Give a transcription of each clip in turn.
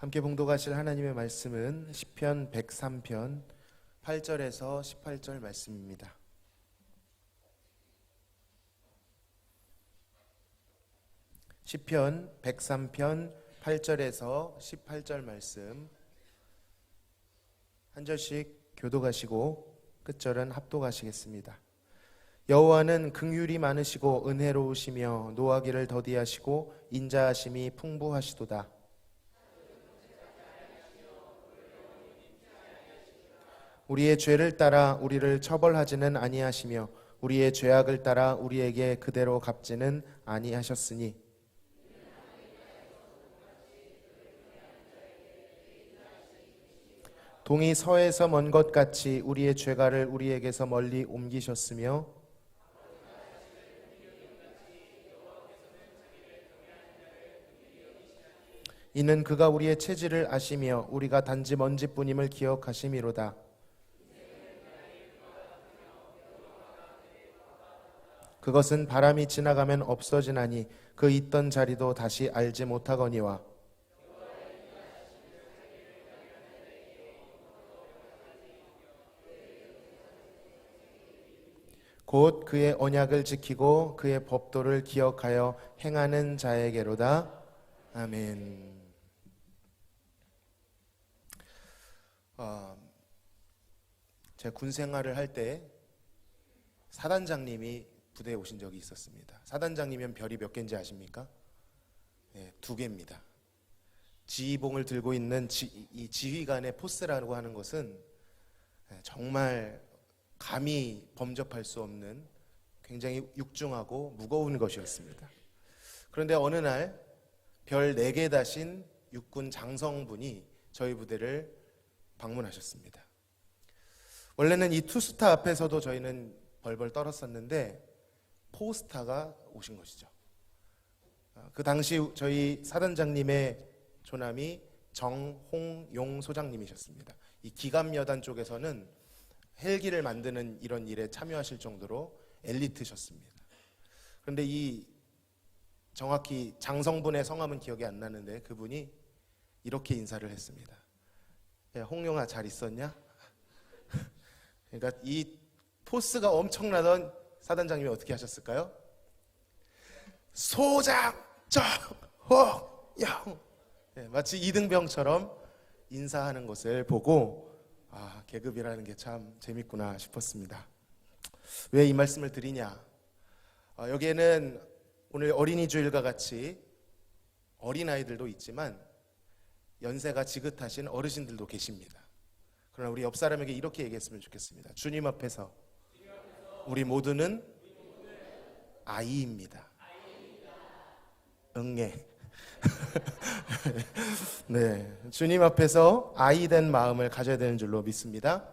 함께 봉독하실 하나님의 말씀은 시편 103편 8절에서 18절 말씀입니다. 시편 103편 8절에서 18절 말씀 한 절씩 교독하시고 끝절은 합독하시겠습니다. 여호와는 긍휼이 많으시고 은혜로우시며 노하기를 더디하시고 인자하심이 풍부하시도다. 우리의 죄를 따라 우리를 처벌하지는 아니하시며 우리의 죄악을 따라 우리에게 그대로 갚지는 아니하셨으니 동이 서에서 먼 것 같이 우리의 죄가를 우리에게서 멀리 옮기셨으며 이는 그가 우리의 체질을 아시며 우리가 단지 먼지뿐임을 기억하심이로다. 그것은 바람이 지나가면 없어지나니 그 있던 자리도 다시 알지 못하거니와 곧 그의 언약을 지키고 그의 법도를 기억하여 행하는 자에게로다. 아멘. 제가 군 생활을 할 때 사단장님이 부대에 오신 적이 있었습니다. 사단장님이면 별이 몇 개인지 아십니까? 네, 2개입니다. 지휘봉을 들고 있는 이 지휘관의 포스라고 하는 것은 정말 감히 범접할 수 없는 굉장히 육중하고 무거운 것이었습니다. 그런데 어느 날 별 4개 다신 육군 장성분이 저희 부대를 방문하셨습니다. 원래는 이 투스타 앞에서도 저희는 벌벌 떨었었는데 포스타가 오신 것이죠. 그 당시 저희 사단장님의 조남이 정홍용 소장님이셨습니다. 이 기갑여단 쪽에서는 헬기를 만드는 이런 일에 참여하실 정도로 엘리트셨습니다. 그런데 이 정확히 장성분의 성함은 기억이 안 나는데 그분이 이렇게 인사를 했습니다. 야, 홍용아 잘 있었냐? 그러니까 이 포스가 엄청나던 사단장님이 어떻게 하셨을까요? 소장 정홍용, 마치 이등병처럼 인사하는 것을 보고 계급이라는 게 참 재밌구나 싶었습니다. 왜 이 말씀을 드리냐? 여기에는 오늘 어린이 주일과 같이 어린아이들도 있지만 연세가 지긋하신 어르신들도 계십니다. 그러나 우리 옆 사람에게 이렇게 얘기했으면 좋겠습니다. 주님 앞에서 우리 모두는 아이입니다. 응애. 네, 주님 앞에서 아이된 마음을 가져야 되는 줄로 믿습니다.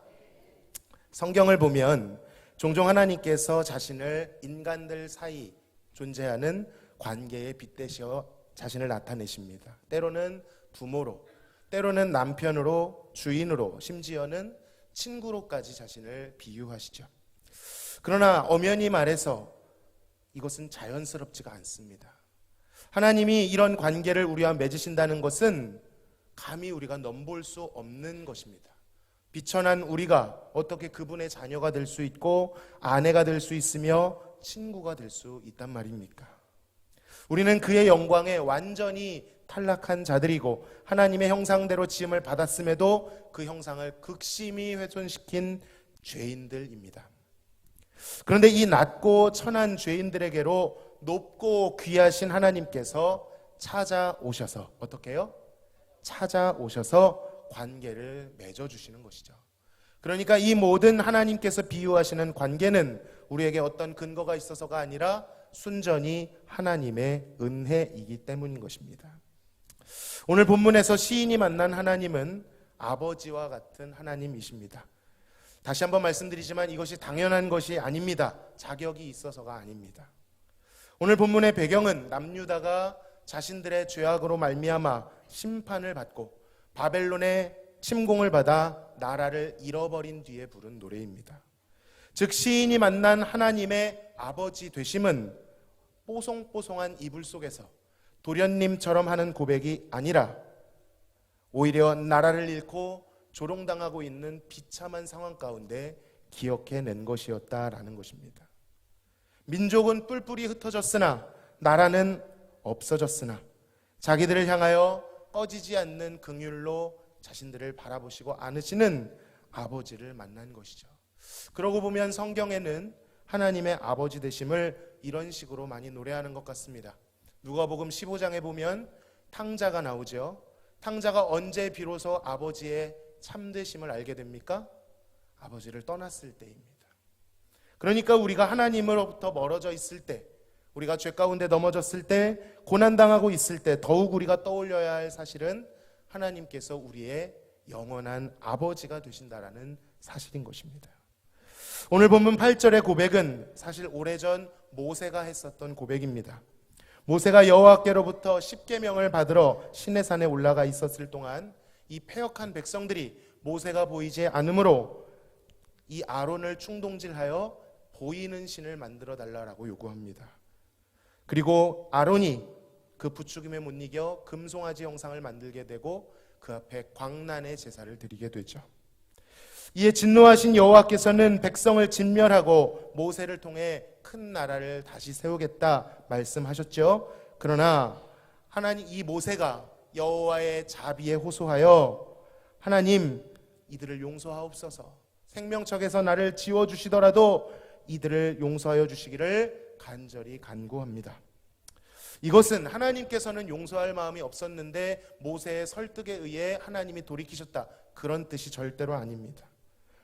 성경을 보면 종종 하나님께서 자신을 인간들 사이 존재하는 관계에 빗대셔 자신을 나타내십니다. 때로는 부모로, 때로는 남편으로, 주인으로, 심지어는 친구로까지 자신을 비유하시죠. 그러나 엄연히 말해서 이것은 자연스럽지가 않습니다. 하나님이 이런 관계를 우리와 맺으신다는 것은 감히 우리가 넘볼 수 없는 것입니다. 비천한 우리가 어떻게 그분의 자녀가 될 수 있고 아내가 될 수 있으며 친구가 될 수 있단 말입니까? 우리는 그의 영광에 완전히 탈락한 자들이고 하나님의 형상대로 지음을 받았음에도 그 형상을 극심히 훼손시킨 죄인들입니다. 그런데 이 낮고 천한 죄인들에게로 높고 귀하신 하나님께서 찾아오셔서 어떻게 해요? 찾아오셔서 관계를 맺어주시는 것이죠. 그러니까 이 모든 하나님께서 비유하시는 관계는 우리에게 어떤 근거가 있어서가 아니라 순전히 하나님의 은혜이기 때문인 것입니다. 오늘 본문에서 시인이 만난 하나님은 아버지와 같은 하나님이십니다. 다시 한번 말씀드리지만 이것이 당연한 것이 아닙니다. 자격이 있어서가 아닙니다. 오늘 본문의 배경은 남유다가 자신들의 죄악으로 말미암아 심판을 받고 바벨론의 침공을 받아 나라를 잃어버린 뒤에 부른 노래입니다. 즉 시인이 만난 하나님의 아버지 되심은 뽀송뽀송한 이불 속에서 도련님처럼 하는 고백이 아니라 오히려 나라를 잃고 조롱당하고 있는 비참한 상황 가운데 기억해낸 것이었다라는 것입니다. 민족은 뿔뿔이 흩어졌으나 나라는 없어졌으나 자기들을 향하여 꺼지지 않는 긍휼로 자신들을 바라보시고 안으시는 아버지를 만난 것이죠. 그러고 보면 성경에는 하나님의 아버지 되심을 이런 식으로 많이 노래하는 것 같습니다. 누가복음 15장에 보면 탕자가 나오죠. 탕자가 언제 비로소 아버지의 참되심을 알게 됩니까? 아버지를 떠났을 때입니다. 그러니까 우리가 하나님으로부터 멀어져 있을 때, 우리가 죄 가운데 넘어졌을 때, 고난당하고 있을 때 더욱 우리가 떠올려야 할 사실은 하나님께서 우리의 영원한 아버지가 되신다라는 사실인 것입니다. 오늘 본문 8절의 고백은 사실 오래전 모세가 했었던 고백입니다. 모세가 여호와께로부터 십계명을 받으러 시내산에 올라가 있었을 동안 이 패역한 백성들이 모세가 보이지 않으므로 이 아론을 충동질하여 보이는 신을 만들어 달라고 요구합니다. 그리고 아론이 그 부추김에 못 이겨 금송아지 형상을 만들게 되고 그 앞에 광란의 제사를 드리게 되죠. 이에 진노하신 여호와께서는 백성을 진멸하고 모세를 통해 큰 나라를 다시 세우겠다 말씀하셨죠. 그러나 하나님, 이 모세가 여호와의 자비에 호소하여 하나님, 이들을 용서하옵소서, 생명책에서 나를 지워주시더라도 이들을 용서하여 주시기를 간절히 간구합니다. 이것은 하나님께서는 용서할 마음이 없었는데 모세의 설득에 의해 하나님이 돌이키셨다, 그런 뜻이 절대로 아닙니다.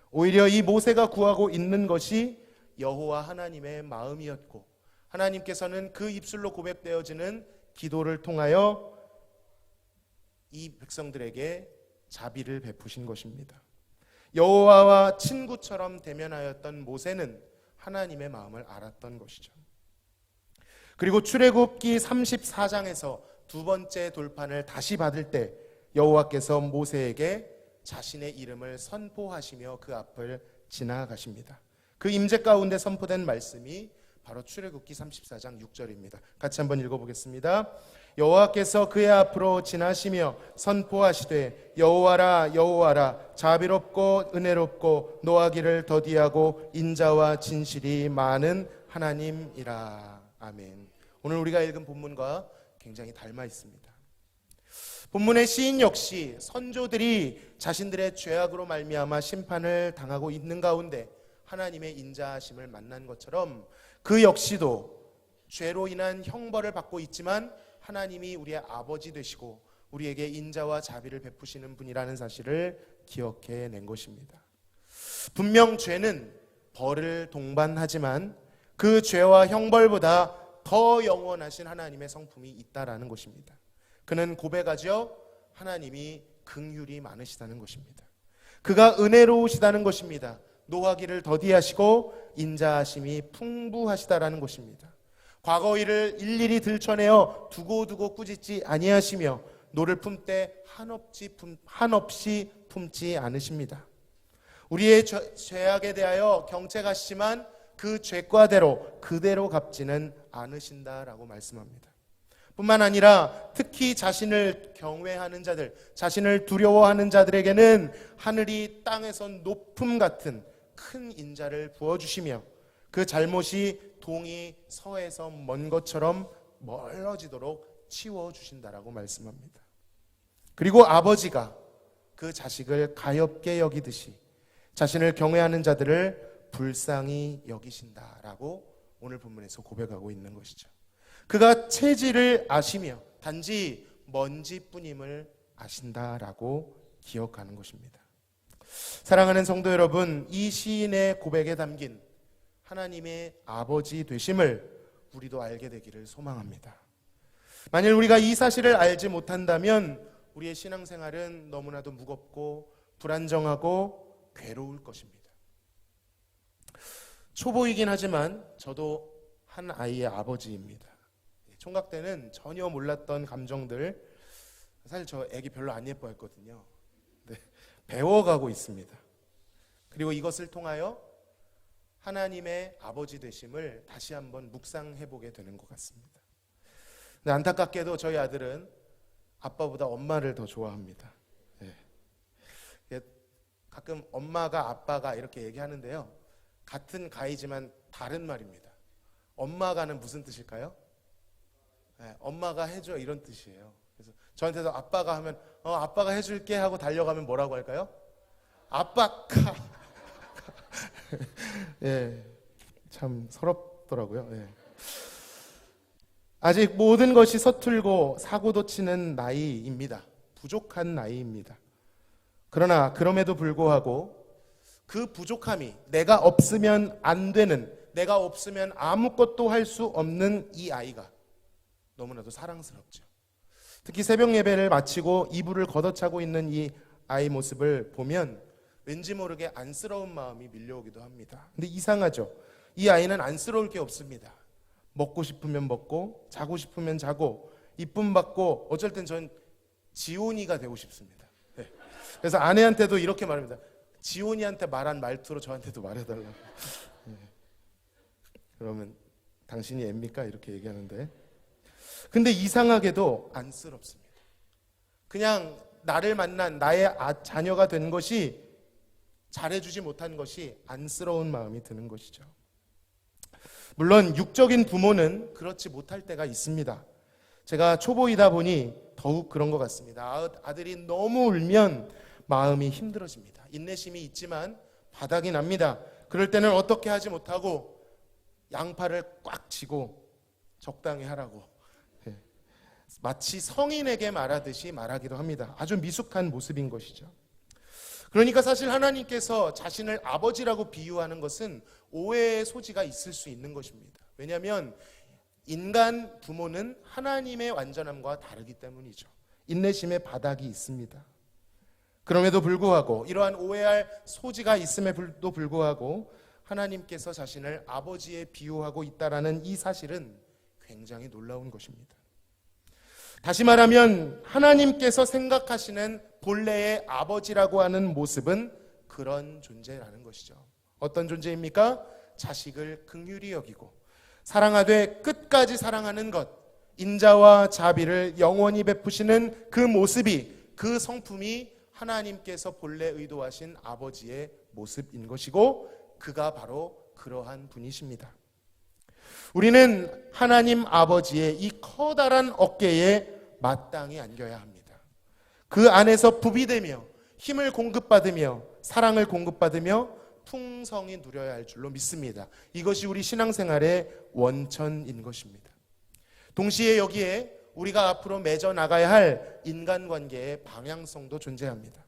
오히려 이 모세가 구하고 있는 것이 여호와 하나님의 마음이었고, 하나님께서는 그 입술로 고백되어지는 기도를 통하여 이 백성들에게 자비를 베푸신 것입니다. 여호와와 친구처럼 대면하였던 모세는 하나님의 마음을 알았던 것이죠. 그리고 출애굽기 34장에서 두 번째 돌판을 다시 받을 때 여호와께서 모세에게 자신의 이름을 선포하시며 그 앞을 지나가십니다. 그 임재 가운데 선포된 말씀이 바로 출애굽기 34장 6절입니다. 같이 한번 읽어보겠습니다. 여호와께서 그의 앞으로 지나시며 선포하시되 여호와라 여호와라, 자비롭고 은혜롭고 노하기를 더디하고 인자와 진실이 많은 하나님이라. 아멘. 오늘 우리가 읽은 본문과 굉장히 닮아 있습니다. 본문의 시인 역시 선조들이 자신들의 죄악으로 말미암아 심판을 당하고 있는 가운데 하나님의 인자하심을 만난 것처럼 그 역시도 죄로 인한 형벌을 받고 있지만 하나님이 우리의 아버지 되시고 우리에게 인자와 자비를 베푸시는 분이라는 사실을 기억해낸 것입니다. 분명 죄는 벌을 동반하지만 그 죄와 형벌보다 더 영원하신 하나님의 성품이 있다라는 것입니다. 그는 고백하죠. 하나님이 긍휼이 많으시다는 것입니다. 그가 은혜로우시다는 것입니다. 노하기를 더디하시고 인자하심이 풍부하시다라는 것입니다. 과거 일을 일일이 들춰내어 두고두고 꾸짖지 아니하시며 노를 품때 한없이 품지 않으십니다. 우리의 죄악에 대하여 경책하시지만 그 죄과대로 그대로 갚지는 않으신다라고 말씀합니다. 뿐만 아니라 특히 자신을 경외하는 자들, 자신을 두려워하는 자들에게는 하늘이 땅에서 높음 같은 큰 인자를 부어주시며 그 잘못이 동이 서에서 먼 것처럼 멀어지도록 치워주신다라고 말씀합니다. 그리고 아버지가 그 자식을 가엾게 여기듯이 자신을 경외하는 자들을 불쌍히 여기신다라고 오늘 본문에서 고백하고 있는 것이죠. 그가 체질을 아시며 단지 먼지뿐임을 아신다라고 기억하는 것입니다. 사랑하는 성도 여러분, 이 시인의 고백에 담긴 하나님의 아버지 되심을 우리도 알게 되기를 소망합니다. 만일 우리가 이 사실을 알지 못한다면 우리의 신앙생활은 너무나도 무겁고 불안정하고 괴로울 것입니다. 초보이긴 하지만 저도 한 아이의 아버지입니다. 총각 때는 전혀 몰랐던 감정들, 사실 저 애기 별로 안 예뻐했거든요. 네, 배워가고 있습니다. 그리고 이것을 통하여 하나님의 아버지 되심을 다시 한번 묵상해보게 되는 것 같습니다. 근데 안타깝게도 저희 아들은 아빠보다 엄마를 더 좋아합니다. 가끔 엄마가 아빠가 이렇게 얘기하는데요, 같은 가이지만 다른 말입니다. 엄마가는 무슨 뜻일까요? 네, 엄마가 해줘 이런 뜻이에요. 그래서 저한테도 아빠가 하면 아빠가 해줄게 하고 달려가면 뭐라고 할까요? 아빠카. 예, 참 서럽더라고요. 예. 아직 모든 것이 서툴고 사고도 치는 나이입니다. 부족한 나이입니다. 그러나 그럼에도 불구하고 그 부족함이 내가 없으면 안 되는, 내가 없으면 아무것도 할 수 없는 이 아이가 너무나도 사랑스럽죠. 특히 새벽 예배를 마치고 이불을 걷어차고 있는 이 아이 모습을 보면 왠지 모르게 안쓰러운 마음이 밀려오기도 합니다. 근데 이상하죠. 이 아이는 안쓰러울 게 없습니다. 먹고 싶으면 먹고, 자고 싶으면 자고, 이쁨 받고, 어쩔 땐 전 지온이가 되고 싶습니다. 네. 그래서 아내한테도 이렇게 말합니다. 지온이한테 말한 말투로 저한테도 말해달라고. 네. 그러면 당신이 애입니까? 이렇게 얘기하는데, 근데 이상하게도 안쓰럽습니다. 그냥 나를 만난 나의 자녀가 된 것이, 잘해주지 못한 것이 안쓰러운 마음이 드는 것이죠. 물론 육적인 부모는 그렇지 못할 때가 있습니다. 제가 초보이다 보니 더욱 그런 것 같습니다. 아들이 너무 울면 마음이 힘들어집니다. 인내심이 있지만 바닥이 납니다. 그럴 때는 어떻게 하지 못하고 양팔을 꽉 쥐고 적당히 하라고, 마치 성인에게 말하듯이 말하기도 합니다. 아주 미숙한 모습인 것이죠. 그러니까 사실 하나님께서 자신을 아버지라고 비유하는 것은 오해의 소지가 있을 수 있는 것입니다. 왜냐하면 인간 부모는 하나님의 완전함과 다르기 때문이죠. 인내심의 바닥이 있습니다. 그럼에도 불구하고 이러한 오해할 소지가 있음에도 불구하고 하나님께서 자신을 아버지에 비유하고 있다라는 이 사실은 굉장히 놀라운 것입니다. 다시 말하면 하나님께서 생각하시는 본래의 아버지라고 하는 모습은 그런 존재라는 것이죠. 어떤 존재입니까? 자식을 긍휼히 여기고 사랑하되 끝까지 사랑하는 것, 인자와 자비를 영원히 베푸시는 그 모습이, 그 성품이 하나님께서 본래 의도하신 아버지의 모습인 것이고 그가 바로 그러한 분이십니다. 우리는 하나님 아버지의 이 커다란 어깨에 마땅히 안겨야 합니다. 그 안에서 부비되며 힘을 공급받으며 사랑을 공급받으며 풍성히 누려야 할 줄로 믿습니다. 이것이 우리 신앙생활의 원천인 것입니다. 동시에 여기에 우리가 앞으로 맺어 나가야 할 인간관계의 방향성도 존재합니다.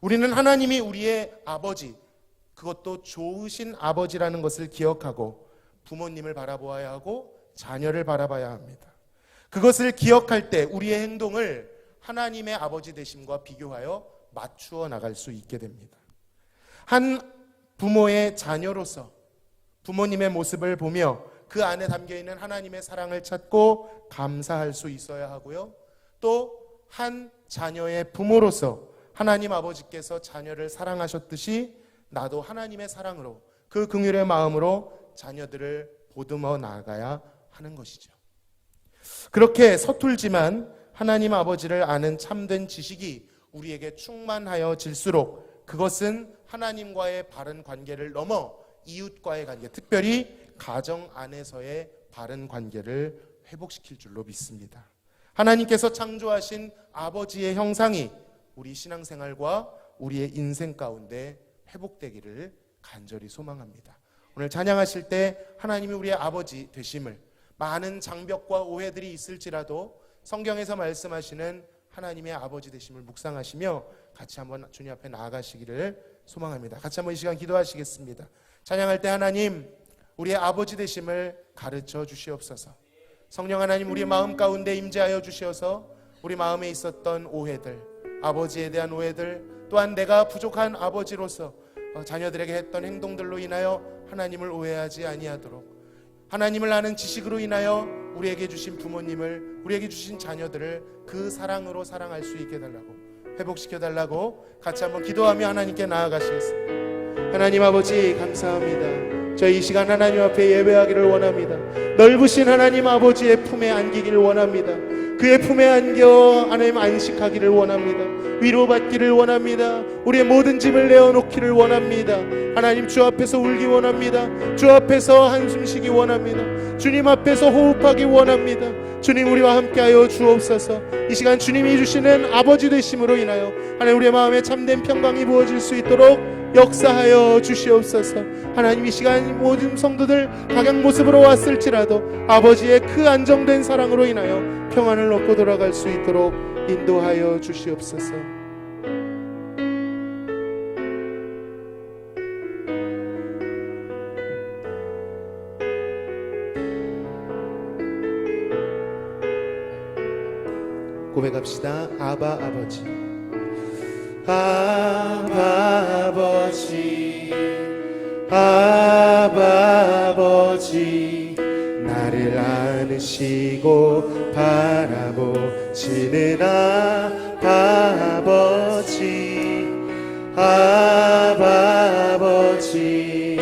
우리는 하나님이 우리의 아버지, 그것도 좋으신 아버지라는 것을 기억하고 부모님을 바라보아야 하고 자녀를 바라봐야 합니다. 그것을 기억할 때 우리의 행동을 하나님의 아버지 되심과 비교하여 맞추어 나갈 수 있게 됩니다. 한 부모의 자녀로서 부모님의 모습을 보며 그 안에 담겨있는 하나님의 사랑을 찾고 감사할 수 있어야 하고요. 또 한 자녀의 부모로서 하나님 아버지께서 자녀를 사랑하셨듯이 나도 하나님의 사랑으로 그 긍휼의 마음으로 자녀들을 보듬어 나가야 하는 것이죠. 그렇게 서툴지만 하나님 아버지를 아는 참된 지식이 우리에게 충만하여질수록 그것은 하나님과의 바른 관계를 넘어 이웃과의 관계, 특별히 가정 안에서의 바른 관계를 회복시킬 줄로 믿습니다. 하나님께서 창조하신 아버지의 형상이 우리 신앙생활과 우리의 인생 가운데 회복되기를 간절히 소망합니다. 오늘 찬양하실 때 하나님이 우리의 아버지 되심을, 많은 장벽과 오해들이 있을지라도 성경에서 말씀하시는 하나님의 아버지 되심을 묵상하시며 같이 한번 주님 앞에 나아가시기를 소망합니다. 같이 한번 이 시간 기도하시겠습니다. 찬양할 때 하나님, 우리의 아버지 되심을 가르쳐 주시옵소서. 성령 하나님, 우리 마음 가운데 임재하여 주시어서 우리 마음에 있었던 오해들, 아버지에 대한 오해들, 또한 내가 부족한 아버지로서 자녀들에게 했던 행동들로 인하여 하나님을 오해하지 아니하도록, 하나님을 아는 지식으로 인하여 우리에게 주신 부모님을, 우리에게 주신 자녀들을 그 사랑으로 사랑할 수 있게 달라고, 회복시켜달라고 같이 한번 기도하며 하나님께 나아가시겠습니다. 하나님 아버지 감사합니다. 저희 이 시간 하나님 앞에 예배하기를 원합니다. 넓으신 하나님 아버지의 품에 안기기를 원합니다. 그의 품에 안겨 하나님 안식하기를 원합니다. 위로받기를 원합니다. 우리의 모든 짐을 내어놓기를 원합니다. 하나님 주 앞에서 울기 원합니다. 주 앞에서 한숨 쉬기 원합니다. 주님 앞에서 호흡하기 원합니다. 주님 우리와 함께하여 주옵소서. 이 시간 주님이 주시는 아버지 되심으로 인하여 하나님 우리의 마음에 참된 평강이 부어질 수 있도록 역사하여 주시옵소서. 하나님 이 시간 모든 성도들 각양 모습으로 왔을지라도 아버지의 그 안정된 사랑으로 인하여 평안을 얻고 돌아갈 수 있도록 인도하여 주시옵소서. 고백합시다. 아바 아버지, 아바 아버지, 아바 아버지, 나를 안으시고 바라보시는 아바 아버지, 아바 아버지,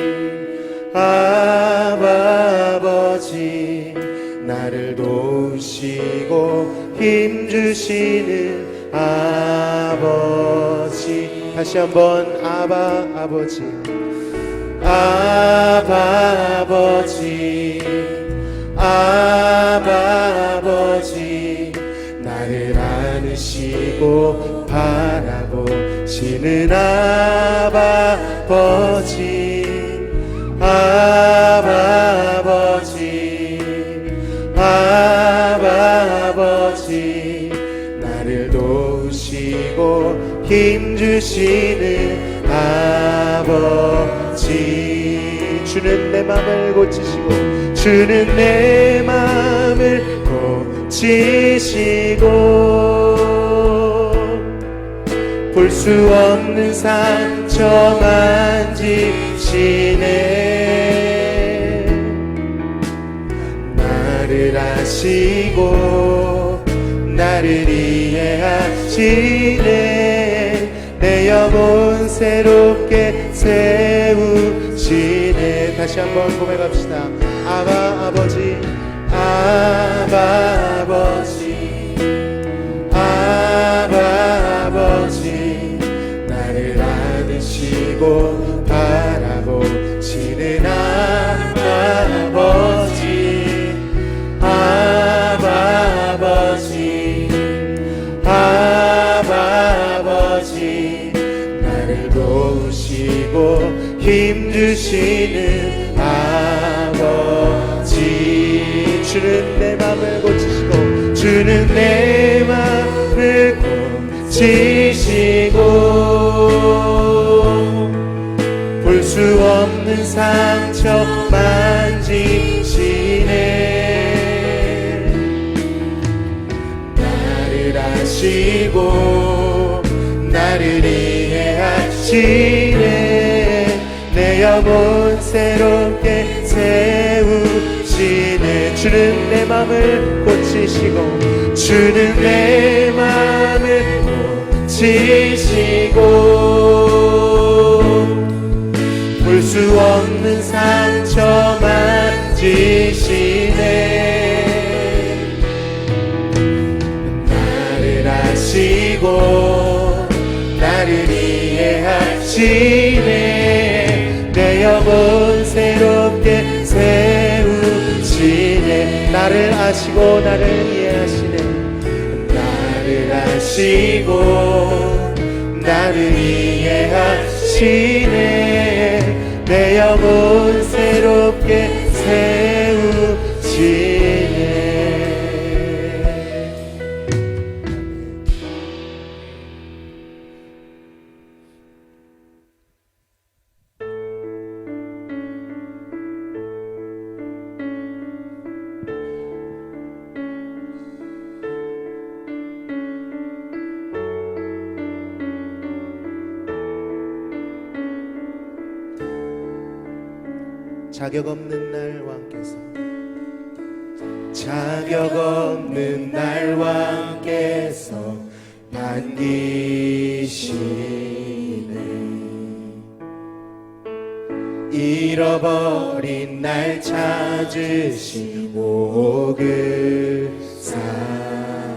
아바 아버지, 나를 도우시고 힘주시는 아버지. 다시 한번 아바 아버지, 아바 아버지, 아바 아버지, 나를 안으시고 바라보시는 아바 아버지, 아바 아버지, 아바 아버지, 나를 도우시고 힘주시는 아버지. 주는 내 맘을 고치시고, 주는 내 맘을 고치시고, 볼 수 없는 상처 만지시네. 나를 아시고 나를 이해하시네. 내 영혼 새롭게 세우시네. 다시 한번 고백합시다. 아바 아버지, 아바 아버지, 아바 아버지, 나를 안으시고 바라보시는 아바 아버지, 아바 아버지, 아바 아버지, 나를 도우시고 힘주시는 아버지. 주는 내 맘을 고치시고, 주는 내 맘을 고치시고, 볼 수 없는 상처 만지시네. 나를 아시고 나를 이해하시네. 내 영혼 새롭게 세우시네. 주는 내 맘을 고치시고, 주는 내 맘을 고치시고, 볼 수 없는 상처 만지시네. 나를 아시고 나를 이해하시네. 내 영혼 새롭게 세우시네. 나를 아시고 나를 이해하시네. 나를 아시고 나를 이해하시네. 내 영혼 새롭게 세우시네. 자격 없는 날 왕께서, 자격 없는 날 왕께서 반기시네. 잃어버린 날 찾으시고 그 사랑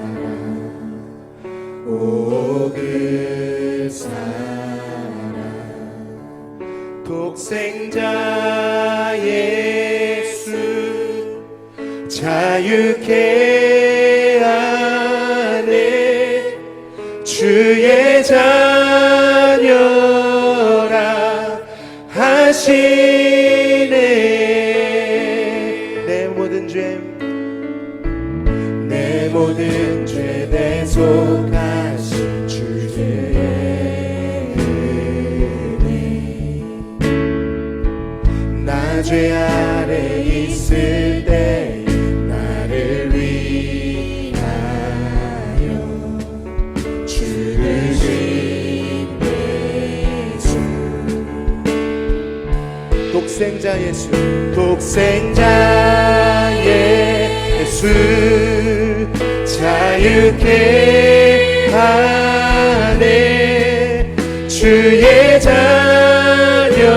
독생자 예수 자유케 하네 주의 자녀라 하시네 내 모든 죄 대속하신 주의 은혜 나 죄 아래 있을 때 나를 위하여 죽으신 예수 독생자 예수 자유케 하네 주의 자녀라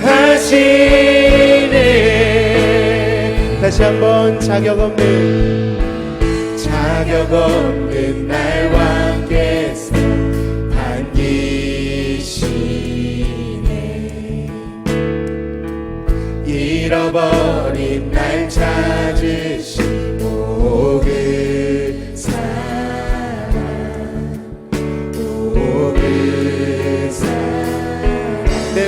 하시네 다시 한번 자격 없는 날 왕께서 반기시네 잃어버린 날 찾으신 그 사랑 내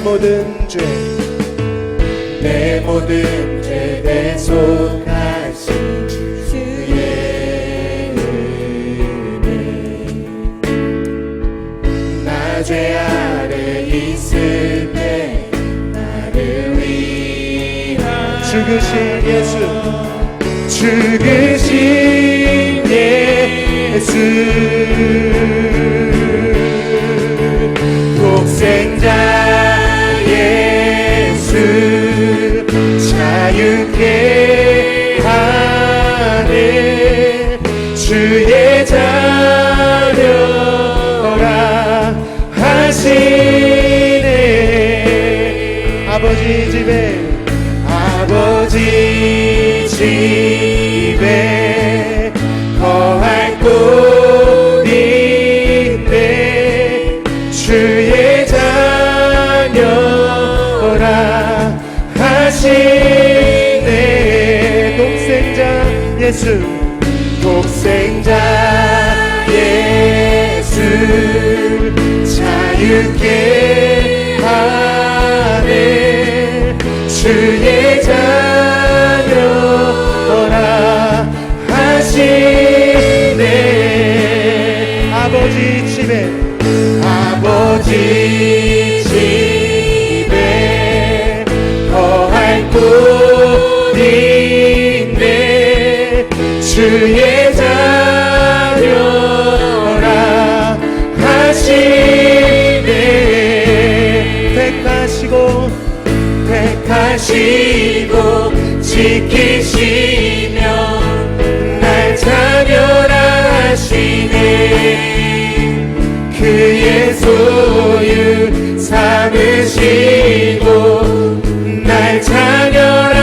모든 죄 대속하신 주의 은혜 나 죄 아래 있을 때 나를 위하여 죽으신 예수 독생자 예수 자유케 하네 주의 자녀라 하시네 아버지 집에 거할 곳인데 주의 자녀라 하시네 독생자 예수 자유케 하네 주의 자녀라 하시네 아버지 집에 거할 곳인데 주의 자녀라 하시네 택하시고 지키시며 날 자녀라 하시네 그의 소유 삼으시고 날 자녀라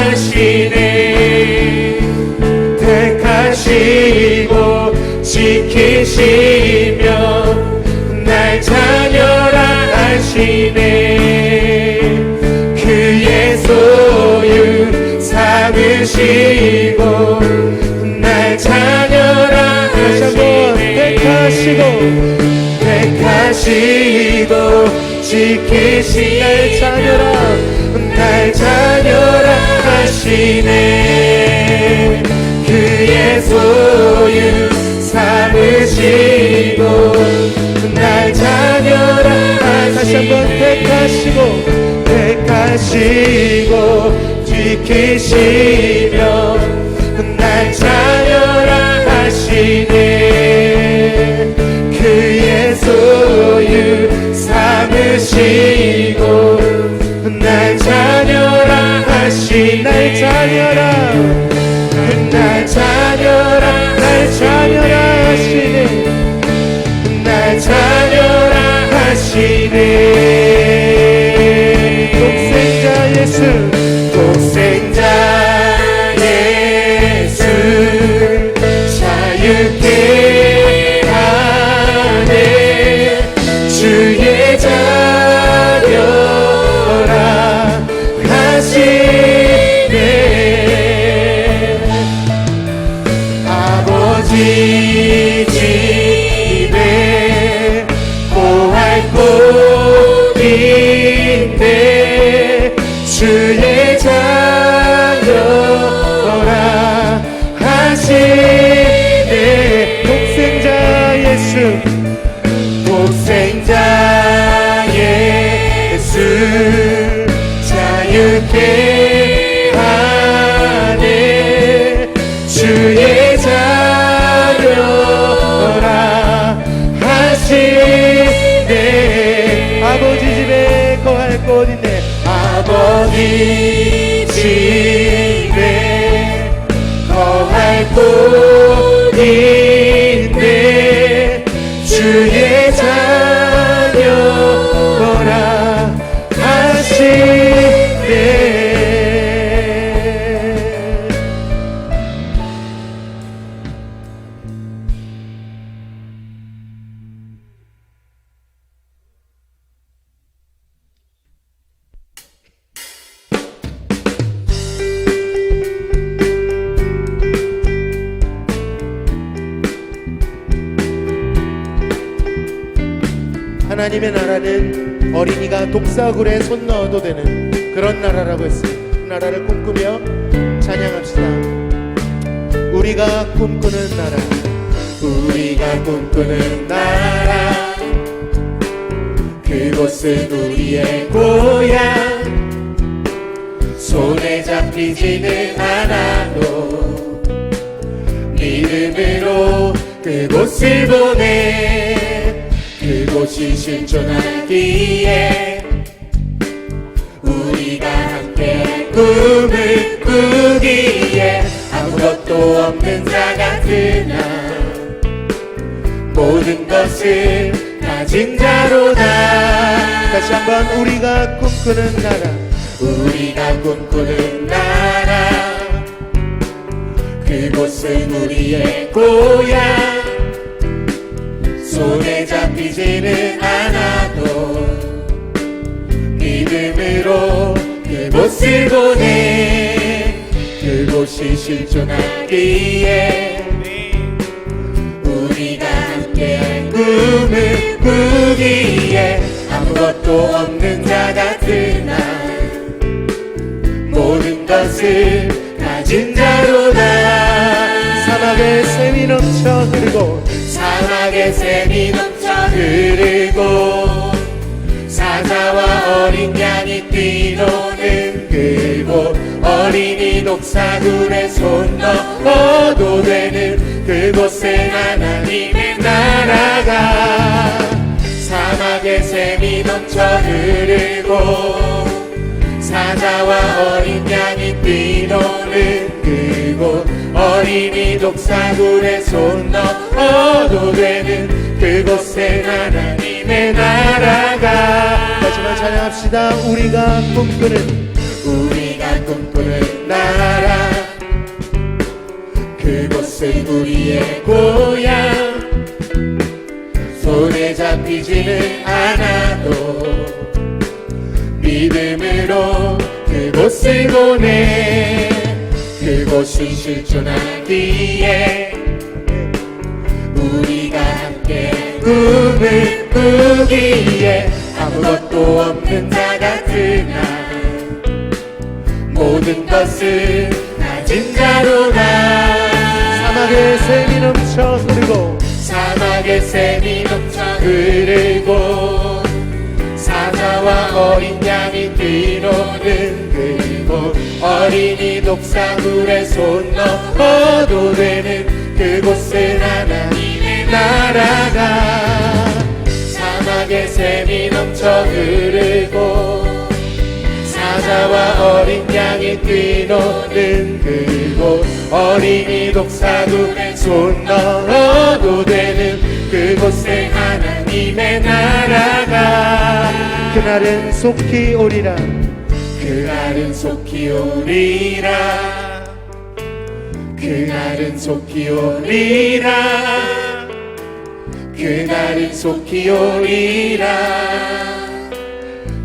하시네 택하시고 지키시며 날 자녀라 하시네 그의 소유 삼으시고 날 자녀라 하시네 택하시고 지키신 날 자녀라 하시네 그의 소유 삼으시고 날 자녀라 하시네 다시 한번 택하시고 지키시며 날 자녀라 하시네 그의 소유 삼으시고 날 자녀라 하시네 날 자녀라 하시네 날 자녀라 하시네 독생자 예수 자유케 하네 주의 자녀라 예수 독생자 예수 자유케 하네 주의 자녀라 하시네 아버지 집에 거할 곳 있네 아버지 집에 거할 곳 있네 주의 자녀라 하시네 하나님의 나라는 어린이가 독사굴에 손 넣어도 되는 그런 나라라고 했습니다. 그 나라를 꿈꾸며 찬양합시다. 우리가 꿈꾸는 나라 우리가 꿈꾸는 나라 그곳은 우리의 고향 손에 잡히지는 않아도 믿음으로 그곳을 보내 그곳이 실존하기에 우리가 함께 꿈을 꾸기에 아무것도 없는 자 같으나 모든 것을 가진 자로다 다시 한번 우리가 꿈꾸는 나라 우리가 꿈꾸는 나라 그곳은 우리의 고향 손에 잡히지는 않아도 믿음으로 그곳을 보내 그곳이 실존하기에 우리가 함께 꿈을 꾸기에 아무것도 없는 자 같으나 모든 것을 가진 자로다 사막에 샘이 넘쳐 흐르고 사막에 샘이 넘쳐 흐르고 사자와 어린 양이 뛰노는 그곳 어린이 독사굴에 손 넣어도 되는 그곳에 하나님의 나라가 사막에 샘이 넘쳐 흐르고 사자와 어린 양이 뛰노는 그곳 어린이 독사굴에 손 넣어도 되는 그곳에 하나님의 나라가 마지막 찬양합시다. 우리가 꿈꾸는 나라 그곳은 우리의 고향 손에 잡히지는 않아도 믿음으로 그곳을 보내 그곳이 실존하기에 우리가 함께 꿈을 꾸기에 아무것도 없는 자 같으나 모든 것을 가진 자로다 사막에 샘이 넘쳐 흐르고 사막에 샘이 넘쳐 흐르고 사자와 어린 양이 뛰노는 그곳 어린이 독사굴에 손 넣어도 되는 그곳은 하나님의 나라가 사막에 샘이 넘쳐 흐르고 사자와 어린 양이 뛰노는 그곳 어린이 독사굴에 손 넣어도 되는 그곳에 하나님의 나라가 그날은 속히 오리라 그날은 속히 오리라 그날은 속히 오리라 그날은 속히 오리라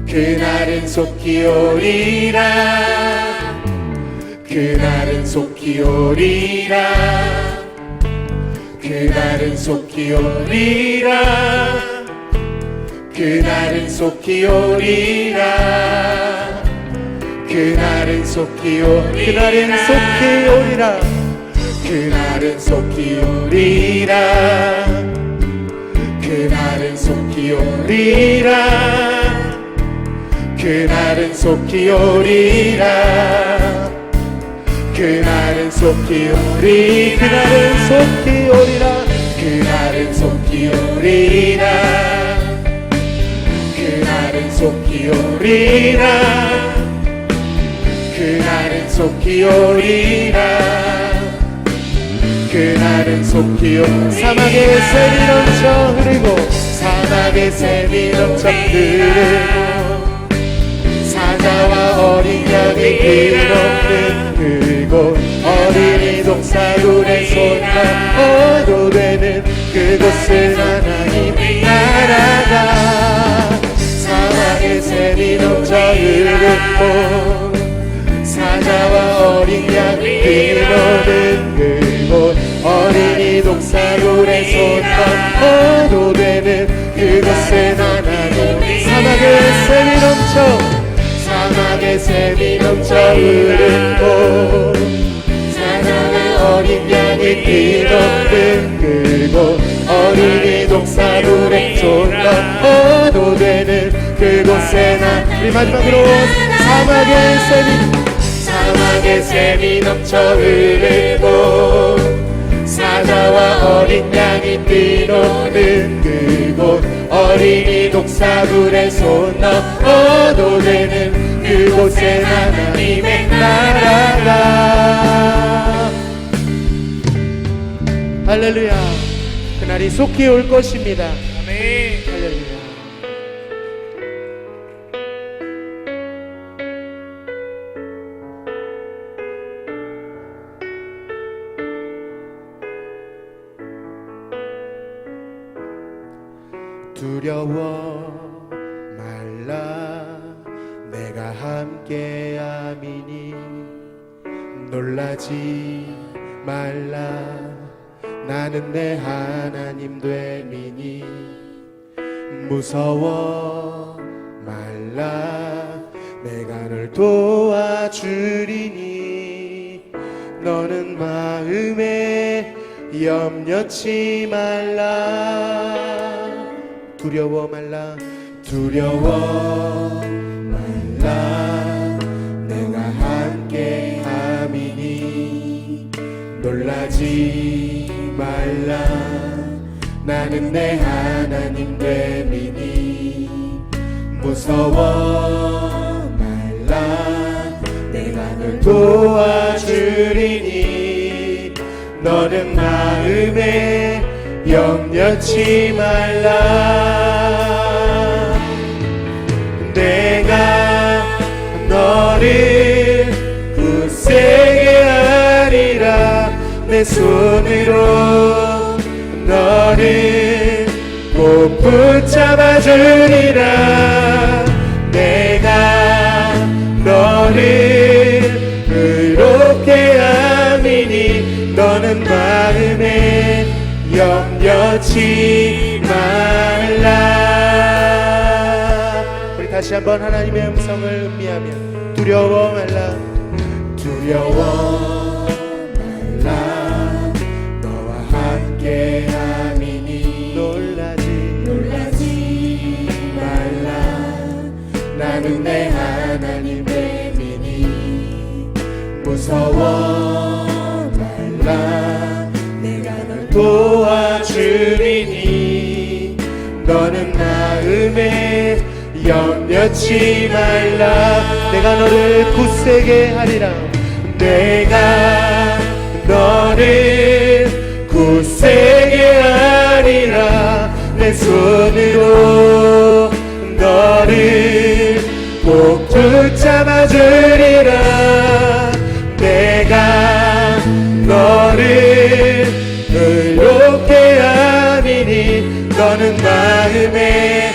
그날은 속히 오리라 그날은 속히 오리라 그날은 속히 오리라 그날은 속히 오리라 그날은 속히 오리라 그날은 속히 오리라 그날은 속히 오리라 오리라 그날은 속히 오리라 그날은 속히 오리라 그날은 속히 오리라 그날은 속히 오리라 그날은 속히 오리라 그날은 속히 오리라 그날은 속히 오리라 사막의 샘이 넘쳐 흐르고 사막의 샘이 넘쳐 흐르고 사자와 어린 양이 피없는 그곳 어린이 독사굴의 손과 어도되는 그곳을 하나님 나라가 사막의 샘이 넘쳐 흐르고 사자와 어린 양이 피없는 그곳 어린이 독사굴의 손과 어도되는 그곳에 하나님 사막의 샘이 넘쳐 사막의 샘이 넘쳐 흐르고 사자의 어린 양이 피없는 그곳 어린이 독사굴의 손과 어도되는 그곳에 우리 마지막으로 사막의 샘이 넘쳐 흐르고 사자와 어린 양이 뛰노는 그곳 어린이 독사굴의 손 넣어도 되는 그곳에 하나님의 나라가 할렐루야. 그날이 속히 올 것입니다. 아멘. 할렐루야. 두려워 말라 내가 함께함이니 놀라지 말라 나는 내 하나님 됨이니 무서워 말라 내가 널 도와주리니 너는 마음에 염려치 말라 두려워 말라 내가 함께함이니 놀라지 말라 나는 내 하나님 됨이니 무서워 말라 내가 널 도와주리니 너는 마음에 염려치 말라 내가 너를 굳세게 하리라 내 손으로 너를 꼭 붙잡아 주리라 내가 너를 의롭게 함이니 너는 마음에 염려치 말라 우리 다시 한번 하나님의 음성을 음미하며 두려워 말라 너와 함께함이니 놀라지 말라 나는 내 하나님 됨이니 무서워 말라 내가 널 도와주리니 너는 마음에 염려치 말라 내가 너를 굳세게 하리라 내가 너를 굳세게 하리라 내 손으로 너를 꼭 붙잡아 주리라 내가 너를 의롭게 함이니 너는 마음에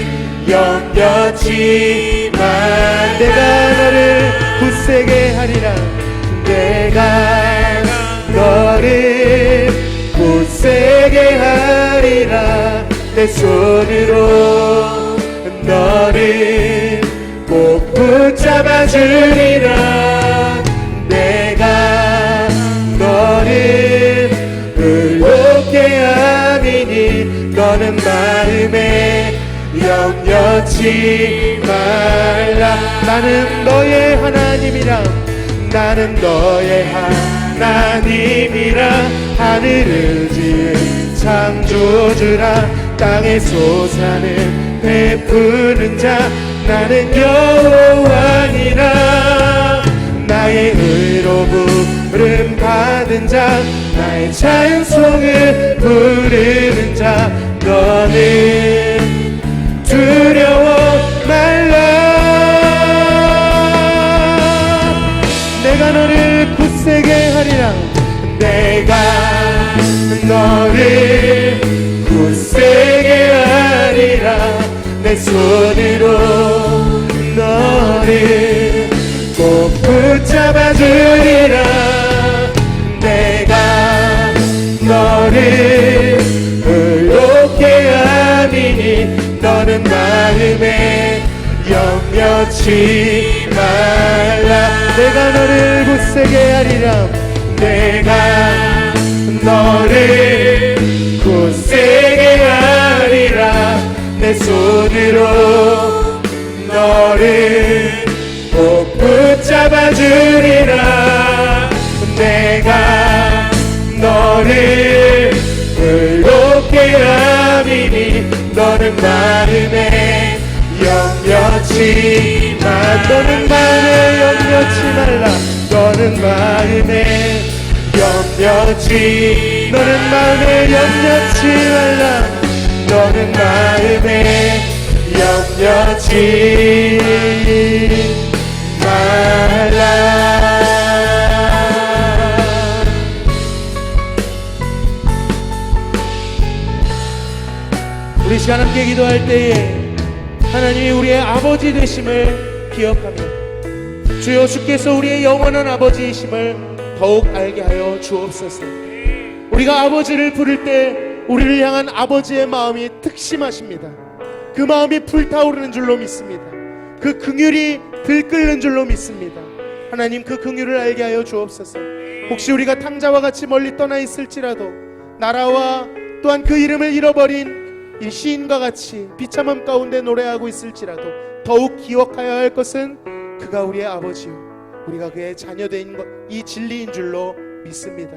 염려치 말 내가 너를 굳세게 하리라 내가 너를 굳세게 하리라 내 손으로 너를 꼭 붙잡아 주리라 내가 너를 의롭게 함이니 너는 마음에 염려치 말라. 나는 너의 하나님이라. 나는 너의 하나님이라. 하늘을 지은 창조주라. 땅의 솟아는 베푸는 자. 나는 여호와니라. 나의 의로 부름 받은 자. 나의 찬송을 부르는 자. 너는 두려워 말라. 내가 너를 굳세게 하리라. 내가 너를 굳세게 하리라. 내 손으로 너를 꼭 붙잡아 주리라. 내가 너를 의롭게 하리니 너는 마음에 염려치 말라. 내가 너를 굳세게 하리라. 내가 너를 굳세게 하리라. 내 손으로 너를 꼭 붙잡아 주리라. 내가 너를 의롭게 함이니 너는 마음에 염려치 마. 너는 마음에 염려치 말라. 너는 마음에 염려치. 너는 마음에 염려치 말라. 너는 마음에 염려치 말라. 우리 시간 함께 기도할 때에 하나님이 우리의 아버지 되심을 기억하며 주여 주께서 우리의 영원한 아버지이심을 더욱 알게 하여 주옵소서. 우리가 아버지를 부를 때 우리를 향한 아버지의 마음이 특심하십니다. 그 마음이 불타오르는 줄로 믿습니다. 그 긍휼이 들끓는 줄로 믿습니다. 하나님 그 긍휼을 알게 하여 주옵소서. 혹시 우리가 탕자와 같이 멀리 떠나 있을지라도 나라와 또한 그 이름을 잃어버린 이 시인과 같이 비참함 가운데 노래하고 있을지라도 더욱 기억하여야 할 것은 그가 우리의 아버지요 우리가 그의 자녀된 이 진리인 줄로 믿습니다.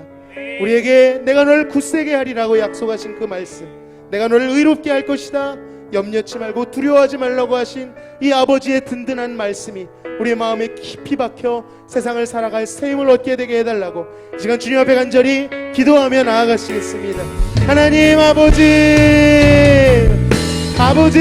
우리에게 내가 너를 굳세게 하리라고 약속하신 그 말씀, 내가 너를 의롭게 할 것이다, 염려치 말고 두려워하지 말라고 하신 이 아버지의 든든한 말씀이 우리의 마음에 깊이 박혀 세상을 살아갈 새 힘을 얻게 되게 해달라고 이 시간 주님 앞에 간절히 기도하며 나아가시겠습니다. 하나님 아버지, 아버지,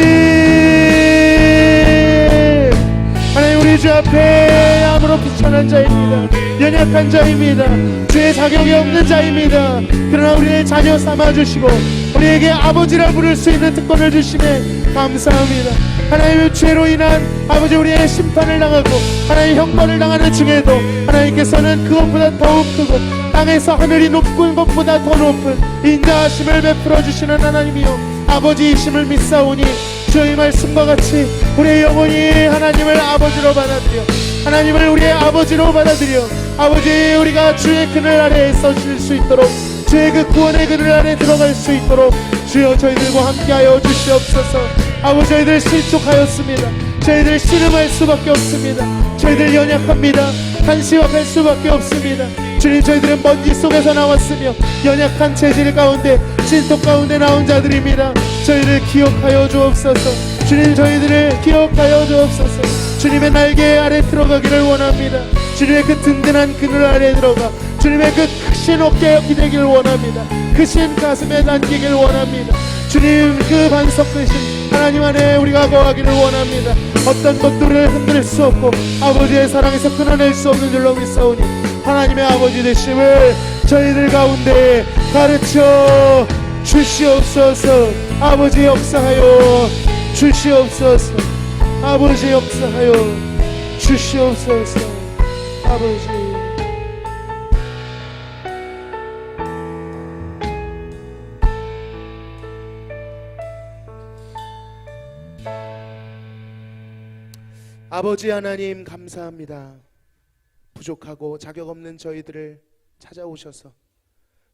하나님 우리 주 앞에 아무런 비천한 자입니다. 연약한 자입니다. 주의 자격이 없는 자입니다. 그러나 우리의 자녀 삼아주시고 우리에게 아버지라 부를 수 있는 특권을 주심에 감사합니다. 하나님의 죄로 인한 아버지 우리의 심판을 당하고 하나님 형벌을 당하는 중에도 하나님께서는 그것보다 더욱 크고 땅에서 하늘이 높은 것보다 더 높은 인자하심을 베풀어 주시는 하나님이요 아버지이심을 믿사오니 주의 말씀과 같이 우리의 영혼이 하나님을 아버지로 받아들여 하나님을 우리의 아버지로 받아들여 아버지 우리가 주의 그늘 아래에 서실 수 있도록 주의 그 구원의 그늘 아래 들어갈 수 있도록 주여 저희들과 함께하여 주시옵소서. 아버지 저희들 실족하였습니다. 저희들 신음할 수밖에 없습니다. 저희들 연약합니다. 한시wak할 수밖에 없습니다. 주님 저희들은 먼지 속에서 나왔으며 연약한 체질 가운데 진토 가운데 나온 자들입니다. 저희를 기억하여 주옵소서. 주님 저희들을 기억하여 주옵소서. 주님의 날개 아래 들어가기를 원합니다. 주님의 그 든든한 그늘 아래 들어가 주님의 그 크신 어깨에 기대기를 원합니다. 크신 가슴에 남기길 원합니다. 주님 그 반석 되신 하나님 안에 우리가 거하기를 원합니다. 어떤 것들을 흔들 수 없고 아버지의 사랑에서 끊어낼 수 없는 줄로 믿사오니 하나님의 아버지 되심을 저희들 가운데 가르쳐 주시옵소서. 아버지 역사하여 주시옵소서. 아버지 역사하여 주시옵소서. 아버지 아버지 하나님 감사합니다. 부족하고 자격 없는 저희들을 찾아오셔서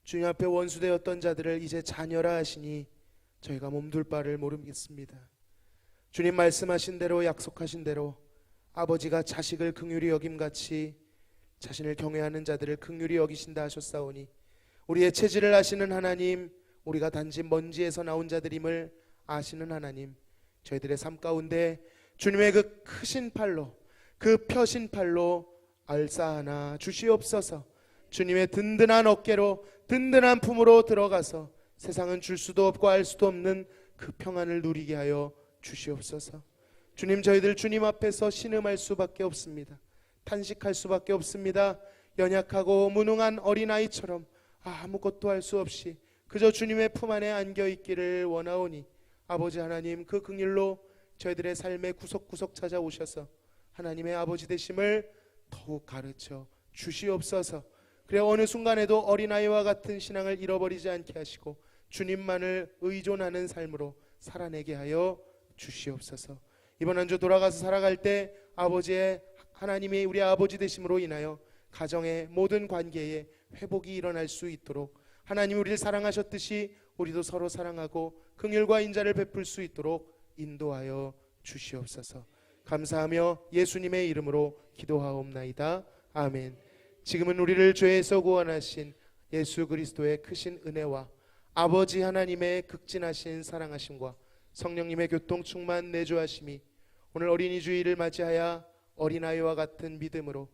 주님 앞에 원수되었던 자들을 이제 자녀라 하시니 저희가 몸둘 바를 모르겠습니다. 주님 말씀하신 대로 약속하신 대로 아버지가 자식을 긍휼히 여김같이 자신을 경외하는 자들을 긍휼히 여기신다 하셨사오니 우리의 체질을 아시는 하나님, 우리가 단지 먼지에서 나온 자들임을 아시는 하나님, 저희들의 삶 가운데 주님의 그 크신 팔로, 그 펴신 팔로 알싸하나 주시옵소서. 주님의 든든한 어깨로, 든든한 품으로 들어가서 세상은 줄 수도 없고 알 수도 없는 그 평안을 누리게 하여 주시옵소서. 주님, 저희들 주님 앞에서 신음할 수밖에 없습니다. 탄식할 수밖에 없습니다. 연약하고 무능한 어린아이처럼 아무것도 할 수 없이 그저 주님의 품 안에 안겨있기를 원하오니 아버지 하나님, 그 긍휼로 저희들의 삶의 구석구석 찾아오셔서 하나님의 아버지 되심을 더욱 가르쳐 주시옵소서. 그래 어느 순간에도 어린아이와 같은 신앙을 잃어버리지 않게 하시고 주님만을 의존하는 삶으로 살아내게 하여 주시옵소서. 이번 한 주 돌아가서 살아갈 때 아버지의 하나님이 우리 아버지 되심으로 인하여 가정의 모든 관계에 회복이 일어날 수 있도록 하나님 우리를 사랑하셨듯이 우리도 서로 사랑하고 긍휼과 인자를 베풀 수 있도록 인도하여 주시옵소서. 감사하며 예수님의 이름으로 기도하옵나이다. 아멘. 지금은 우리를 죄에서 구원하신 예수 그리스도의 크신 은혜와 아버지 하나님의 극진하신 사랑하심과 성령님의 교통 충만 내주하심이 오늘 어린이 주일을 맞이하여 어린아이와 같은 믿음으로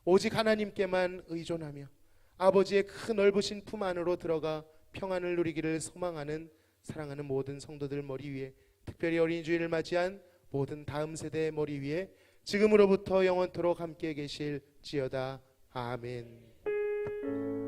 오직 하나님께만 의존하며 아버지의 큰 넓으신 품 안으로 들어가 평안을 누리기를 소망하는 사랑하는 모든 성도들 머리 위에, 특별히 어린이 주일을 맞이한 모든 다음 세대의 머리 위에 지금으로부터 영원토록 함께 계실지어다. 아멘.